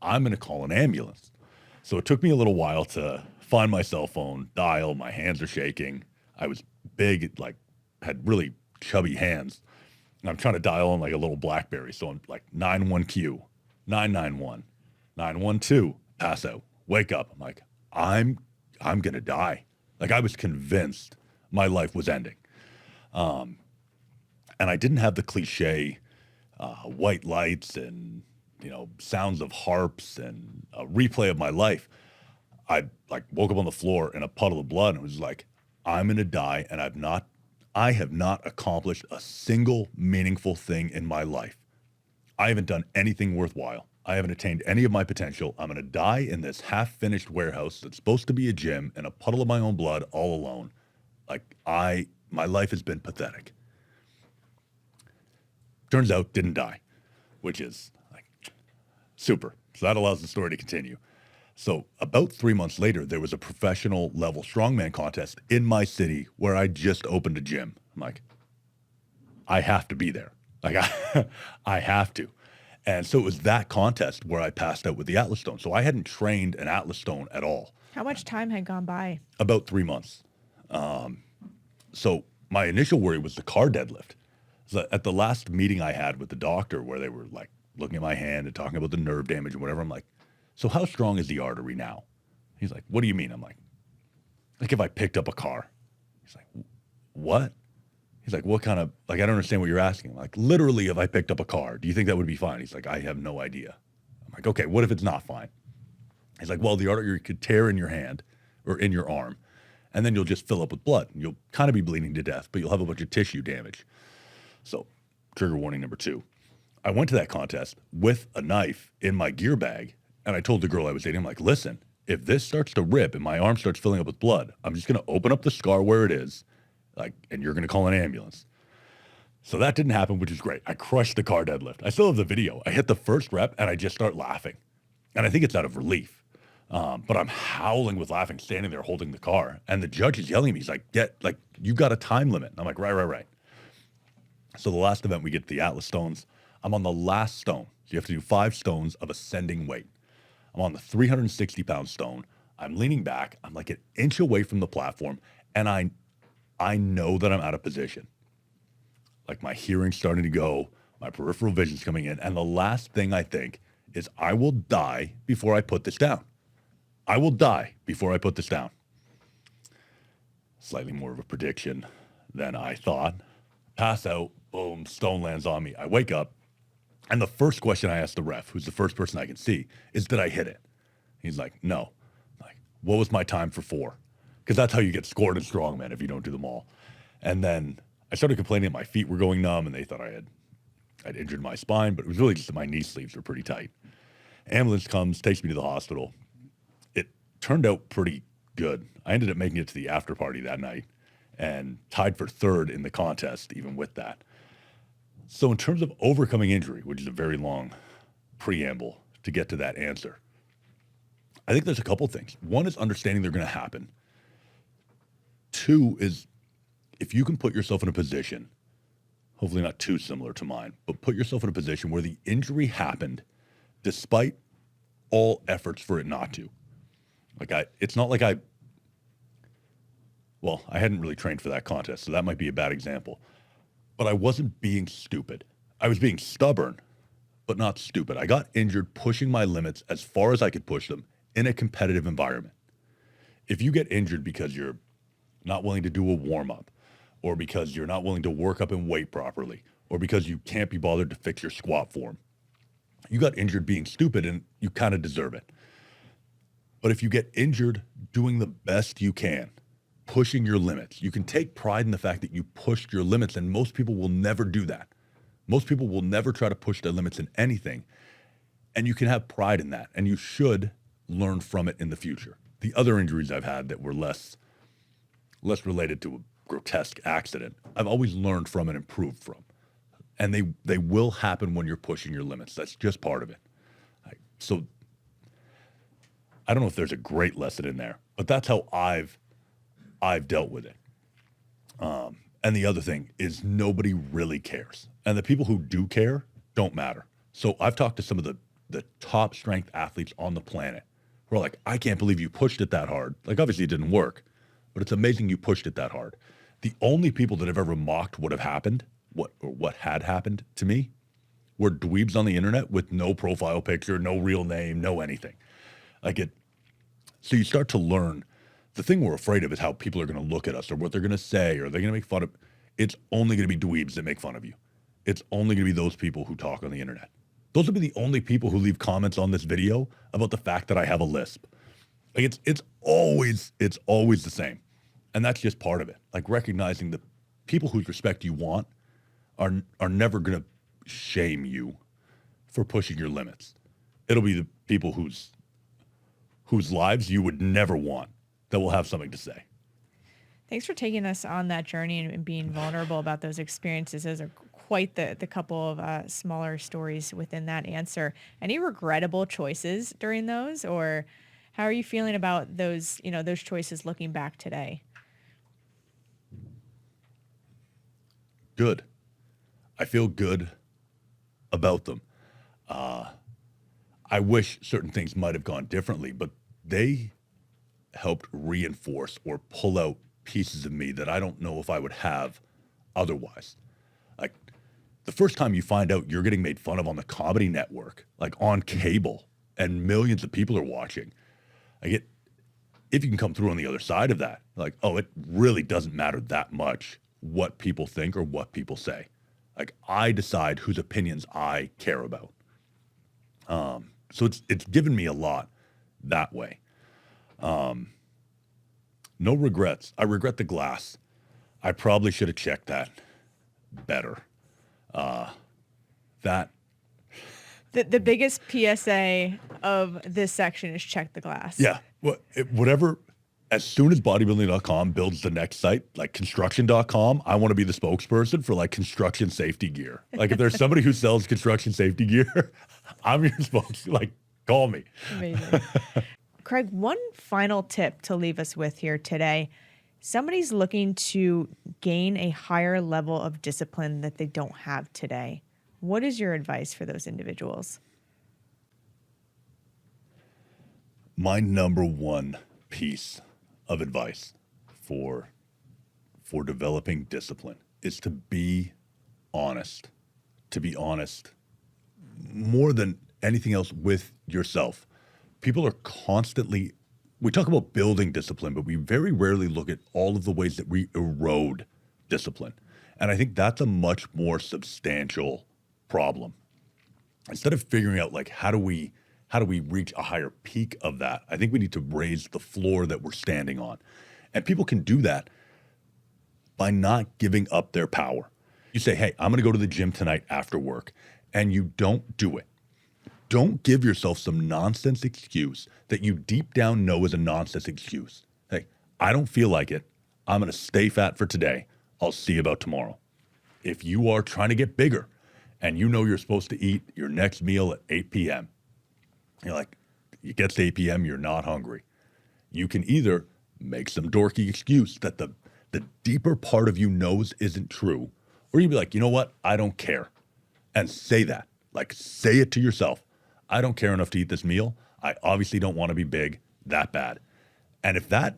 I'm going to call an ambulance. So it took me a little while to find my cell phone, dial, my hands are shaking. I was big, like had really chubby hands. And I'm trying to dial on like a little BlackBerry. So I'm like 91Q, 991, 912, pass out, wake up. I'm like, I'm going to die. Like I was convinced my life was ending. And I didn't have the cliche white lights and, sounds of harps and a replay of my life. I like woke up on the floor in a puddle of blood and was like, I'm going to die. And I have not accomplished a single meaningful thing in my life. I haven't done anything worthwhile. I haven't attained any of my potential. I'm going to die in this half-finished warehouse that's supposed to be a gym in a puddle of my own blood all alone. Like my life has been pathetic. Turns out didn't die, which is like super. So that allows the story to continue. So about 3 months later, there was a professional level strongman contest in my city where I just opened a gym. I'm like, I have to be there. Like I have to. And so it was that contest where I passed out with the Atlas stone. So I hadn't trained an Atlas stone at all. How much time had gone by? About 3 months. So my initial worry was the car deadlift. So at the last meeting I had with the doctor where they were like looking at my hand and talking about the nerve damage and whatever, I'm like, so how strong is the artery now? He's like, what do you mean? I'm like if I picked up a car. He's like, what? He's like, what kind of, like, I don't understand what you're asking. I'm like, literally, if I picked up a car, do you think that would be fine? He's like, I have no idea. I'm like, okay, what if it's not fine? He's like, well, the artery could tear in your hand or in your arm, and then you'll just fill up with blood. You'll kind of be bleeding to death, but you'll have a bunch of tissue damage. So, trigger warning number 2. I went to that contest with a knife in my gear bag, and I told the girl I was dating, I'm like, listen, if this starts to rip and my arm starts filling up with blood, I'm just going to open up the scar where it is, and you're going to call an ambulance. So that didn't happen, which is great. I crushed the car deadlift. I still have the video. I hit the first rep, and I just start laughing. And I think it's out of relief. But I'm howling with laughing, standing there holding the car. And the judge is yelling at me. He's like, you got a time limit. And I'm like, right. So the last event, we get to the Atlas stones. I'm on the last stone. So you have to do 5 stones of ascending weight. I'm on the 360-pound stone. I'm leaning back. I'm like an inch away from the platform. And I know that I'm out of position. Like my hearing's starting to go. My peripheral vision's coming in. And the last thing I think is I will die before I put this down. I will die before I put this down. Slightly more of a prediction than I thought. Pass out, boom, stone lands on me. I wake up, and the first question I ask the ref, who's the first person I can see, is did I hit it? He's like, no. I'm like, what was my time for 4? Because that's how you get scored in strongman if you don't do them all. And then I started complaining that my feet were going numb, and they thought I'd injured my spine, but it was really just that my knee sleeves were pretty tight. Ambulance comes, takes me to the hospital. It turned out pretty good. I ended up making it to the after party that night and tied for 3rd in the contest, even with that. So in terms of overcoming injury, which is a very long preamble to get to that answer, I think there's a couple things. One is understanding they're going to happen. 2 is if you can put yourself in a position, hopefully not too similar to mine, but put yourself in a position where the injury happened despite all efforts for it not to. It's not like I hadn't really trained for that contest, so that might be a bad example. But I wasn't being stupid. I was being stubborn, but not stupid. I got injured pushing my limits as far as I could push them in a competitive environment. If you get injured because you're not willing to do a warm-up, or because you're not willing to work up and weight properly, or because you can't be bothered to fix your squat form, you got injured being stupid and you kind of deserve it. But if you get injured doing the best you can, pushing your limits, you can take pride in the fact that you pushed your limits, and most people will never do that. Most people will never try to push their limits in anything, and you can have pride in that, and you should learn from it in the future. The other injuries I've had that were less related to a grotesque accident, I've always learned from and improved from. And they will happen when you're pushing your limits. That's just part of it. So I don't know if there's a great lesson in there, but that's how I've dealt with it. And the other thing is nobody really cares. And the people who do care don't matter. So I've talked to some of the top strength athletes on the planet who are like, I can't believe you pushed it that hard. Like, obviously it didn't work, but it's amazing you pushed it that hard. The only people that have ever mocked what had happened to me were dweebs on the internet with no profile picture, no real name, no anything. So you start to learn. The thing we're afraid of is how people are going to look at us or what they're going to say, or they're going to make fun of. It's only going to be dweebs that make fun of you. It's only going to be those people who talk on the internet. Those will be the only people who leave comments on this video about the fact that I have a lisp. Like it's always the same. And that's just part of it. Like, recognizing the people whose respect you want are never going to shame you for pushing your limits. It'll be the people whose lives you would never want that will have something to say. Thanks for taking us on that journey and being vulnerable about those experiences. Those are quite the couple of smaller stories within that answer. Any regrettable choices during those, or how are you feeling about those choices looking back today? Good. I feel good about them. I wish certain things might have gone differently, but they helped reinforce or pull out pieces of me that I don't know if I would have otherwise. Like, the first time you find out you're getting made fun of on the comedy network, like on cable, and millions of people are watching, if you can come through on the other side of that, like, oh, it really doesn't matter that much what people think or what people say. Like, I decide whose opinions I care about. So it's given me a lot that way. No regrets. I regret the glass. I probably should have checked that better. The biggest PSA of this section is check the glass. Yeah. Whatever. As soon as Bodybuilding.com builds the next site, like construction.com, I want to be the spokesperson for like construction safety gear. Like, if there's somebody who sells construction safety gear, I'm your spokesperson. Like, call me. Amazing. Craig, one final tip to leave us with here today. Somebody's looking to gain a higher level of discipline that they don't have today. What is your advice for those individuals? My number one piece of advice for developing discipline is to be honest. To be honest more than anything else with yourself. People are constantly, we talk about building discipline, but we very rarely look at all of the ways that we erode discipline. And I think that's a much more substantial problem. Instead of figuring out like how do we reach a higher peak of that, I think we need to raise the floor that we're standing on. And people can do that by not giving up their power. You say, hey, I'm going to go to the gym tonight after work, and you don't do it. Don't give yourself some nonsense excuse that you deep down know is a nonsense excuse. Hey, I don't feel like it. I'm going to stay fat for today. I'll see you about tomorrow. If you are trying to get bigger and you know you're supposed to eat your next meal at 8 p.m., you're like, it gets to 8 p.m., you're not hungry. You can either make some dorky excuse that the deeper part of you knows isn't true, or you'd be like, you know what? I don't care. And say that. Like, say it to yourself. I don't care enough to eat this meal. I obviously don't want to be big that bad. And if that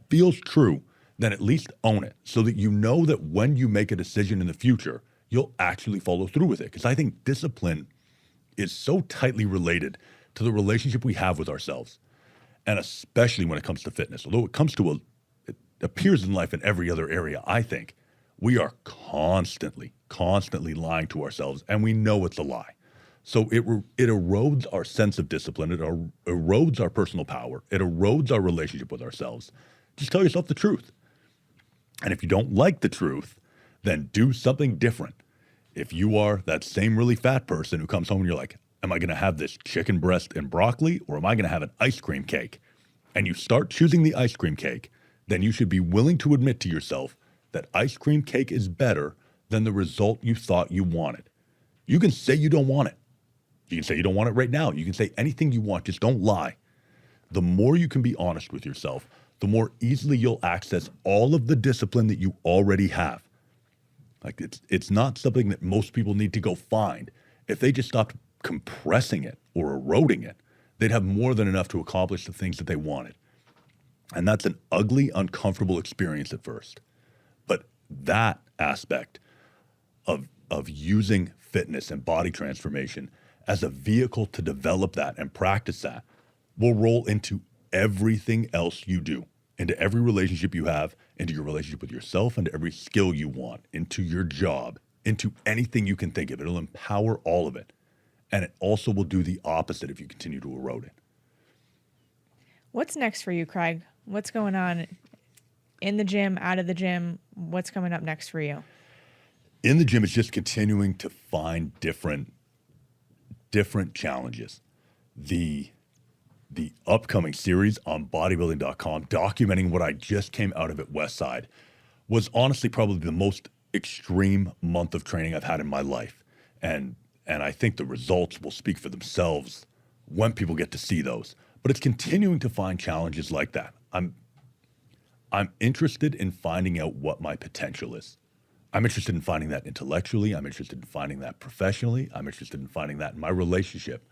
feels true, then at least own it so that you know that when you make a decision in the future, you'll actually follow through with it. Because I think discipline is so tightly related to the relationship we have with ourselves, and especially when it comes to fitness. Although it appears in life in every other area, I think we are constantly lying to ourselves, and we know it's a lie. So it erodes our sense of discipline. It erodes our personal power. It erodes our relationship with ourselves. Just tell yourself the truth. And if you don't like the truth, then do something different. If you are that same really fat person who comes home and you're like, am I going to have this chicken breast and broccoli, or am I going to have an ice cream cake? And you start choosing the ice cream cake, then you should be willing to admit to yourself that ice cream cake is better than the result you thought you wanted. You can say you don't want it, You can say you don't want it right now. You can say anything you want. Just don't lie. The more you can be honest with yourself, the more easily you'll access all of the discipline that you already have. Like it's not something that most people need to go find. If they just stopped compressing it or eroding it, they'd have more than enough to accomplish the things that they wanted. And that's an ugly, uncomfortable experience at first. But that aspect of using fitness and body transformation as a vehicle to develop that and practice that will roll into everything else you do, into every relationship you have, into your relationship with yourself, into every skill you want, into your job, into anything you can think of. It'll empower all of it. And it also will do the opposite if you continue to erode it. What's next for you, Craig? What's going on in the gym, out of the gym? What's coming up next for you? In the gym, it's just continuing to find different challenges. The upcoming series on Bodybuilding.com, documenting what I just came out of at Westside, was honestly probably the most extreme month of training I've had in my life. And I think the results will speak for themselves when people get to see those. But it's continuing to find challenges like that. I'm interested in finding out what my potential is. I'm interested in finding that intellectually. I'm interested in finding that professionally. I'm interested in finding that in my relationship.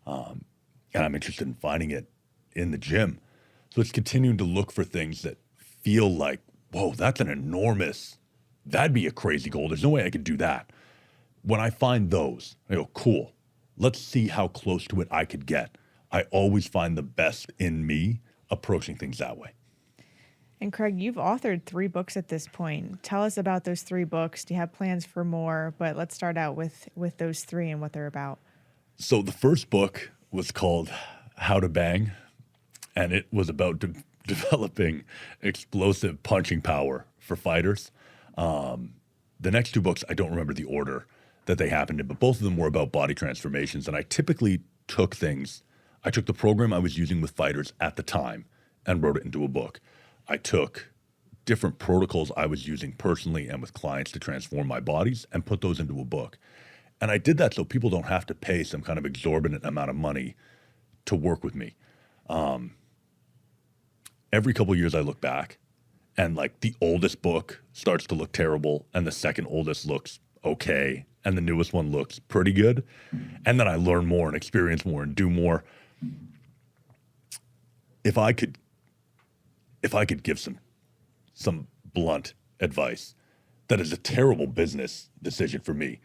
And I'm interested in finding it in the gym. So it's continuing to look for things that feel like, whoa, that's that'd be a crazy goal. There's no way I could do that. When I find those, I go, cool, let's see how close to it I could get. I always find the best in me approaching things that way. And Craig, you've authored 3 books at this point. Tell us about those 3 books. Do you have plans for more? But let's start out with those 3 and what they're about. So the first book was called How to Bang, and it was about developing explosive punching power for fighters. The next 2 books, I don't remember the order that they happened in, but both of them were about body transformations. And I typically took the program I was using with fighters at the time and wrote it into a book. I took different protocols I was using personally and with clients to transform my bodies and put those into a book. And I did that so people don't have to pay some kind of exorbitant amount of money to work with me. Every couple of years I look back and like the oldest book starts to look terrible and the second oldest looks okay and the newest one looks pretty good. And then I learn more and experience more and do more. If I could give some blunt advice, that is a terrible business decision for me.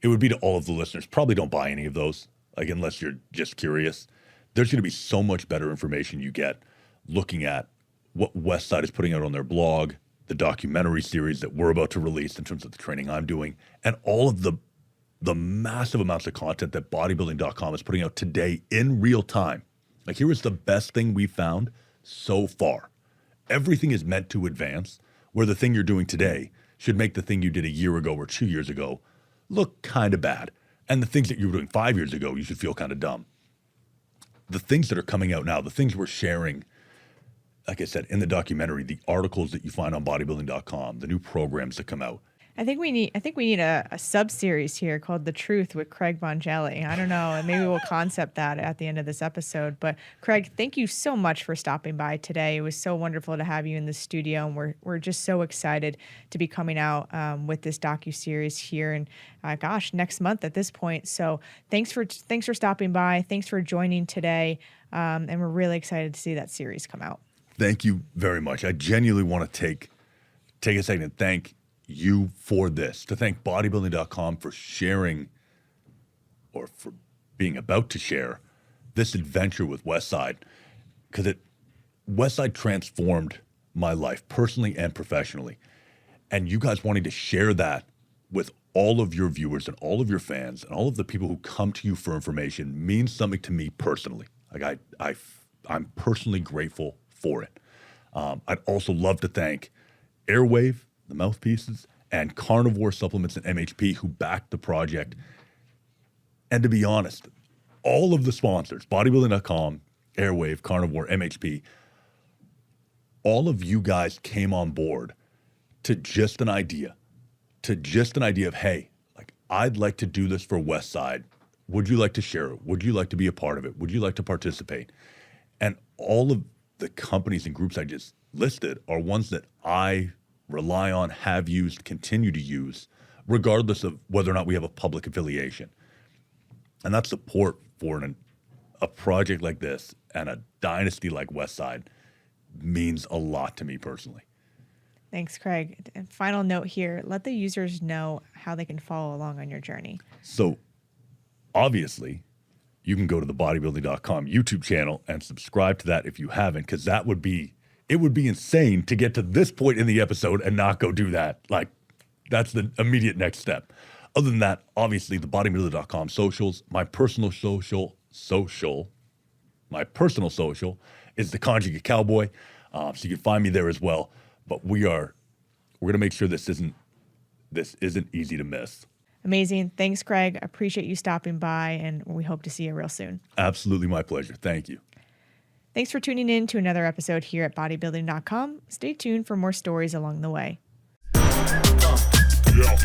It would be to all of the listeners, probably don't buy any of those, like unless you're just curious. There's going to be so much better information you get looking at what Westside is putting out on their blog, the documentary series that we're about to release in terms of the training I'm doing, and all of the massive amounts of content that Bodybuilding.com is putting out today in real time. Like, here is the best thing we've found so far. Everything is meant to advance, where the thing you're doing today should make the thing you did a year ago or 2 years ago look kind of bad. And the things that you were doing 5 years ago, you should feel kind of dumb. The things that are coming out now, the things we're sharing, like I said, in the documentary, the articles that you find on Bodybuilding.com, the new programs that come out. I think we need a sub-series here called The Truth with Craig Bongelli. I don't know, and maybe we'll concept that at the end of this episode. But Craig, thank you so much for stopping by today. It was so wonderful to have you in the studio, and we're just so excited to be coming out with this docuseries here and next month at this point. So thanks for stopping by. Thanks for joining today, and we're really excited to see that series come out. Thank you very much. I genuinely want to take a second and thank you for this, to thank Bodybuilding.com for sharing or for being about to share this adventure with Westside, because Westside transformed my life personally and professionally. And you guys wanting to share that with all of your viewers and all of your fans and all of the people who come to you for information means something to me personally. Like I'm personally grateful for it. I'd also love to thank Airwave, the mouthpieces, and Carnivore Supplements and MHP who backed the project. And to be honest, all of the sponsors, Bodybuilding.com, Airwave, Carnivore, MHP, all of you guys came on board to just an idea of, hey, like, I'd like to do this for Westside Would you like to share it? Would you like to be a part of it? Would you like to participate? And all of the companies and groups I just listed are ones that I rely on, have used, continue to use, regardless of whether or not we have a public affiliation. And that support for a project like this and a dynasty like Westside means a lot to me personally. Thanks, Craig. And final note here, let the users know how they can follow along on your journey. So obviously, you can go to the Bodybuilding.com YouTube channel and subscribe to that if you haven't, because it would be insane to get to this point in the episode and not go do that. Like, that's the immediate next step. Other than that, obviously, the Bodybuilding.com socials, my personal social is the Conjugate Cowboy. So you can find me there as well. But we're going to make sure this isn't easy to miss. Amazing. Thanks, Craig. Appreciate you stopping by, and we hope to see you real soon. Absolutely my pleasure. Thank you. Thanks for tuning in to another episode here at Bodybuilding.com. Stay tuned for more stories along the way. Yeah.